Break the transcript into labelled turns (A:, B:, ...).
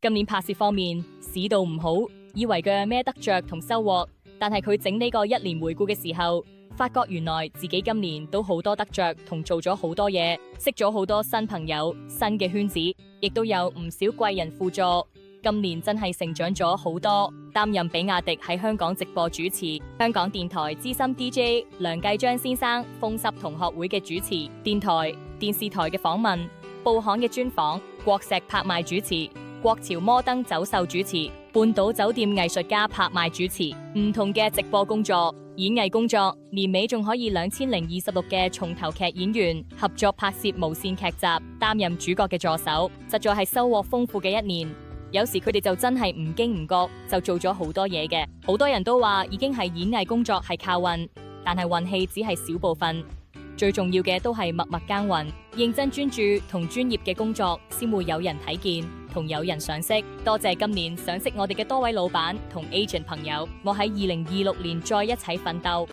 A: 今年拍攝方面市道唔好，以為佢有咩得着同收穫，但係佢整呢個1年回顧嘅時候，發覺原來自己今年都好多得着同做咗好多嘢，識咗好多新朋友、新嘅圈子，亦都有唔少貴人輔助。今年真係成長咗好多，擔任比亞迪喺香港直播主持，香港電台資深 DJ 梁繼章先生風濕同學會嘅主持，電台、電視台嘅訪問，報刊嘅專訪，國石拍賣主持，國潮摩登走秀主持，半島酒店藝術家拍賣主持，唔同嘅直播工作、演藝工作，年尾仲可以2026嘅重頭劇演員合作拍攝無線劇集，擔任主角嘅助手，實在係收穫豐富嘅一年。有時佢哋就真係唔經唔覺就做咗好多嘢嘅，好多人都話已經係演藝工作係靠運，但係運氣只係小部分，最重要嘅都係默默耕耘、認真專注同專業嘅工作，先會有人睇見同有人賞識。多謝今年賞識我哋嘅多位老闆同 agent 朋友，我喺2026年再一齊奮鬥。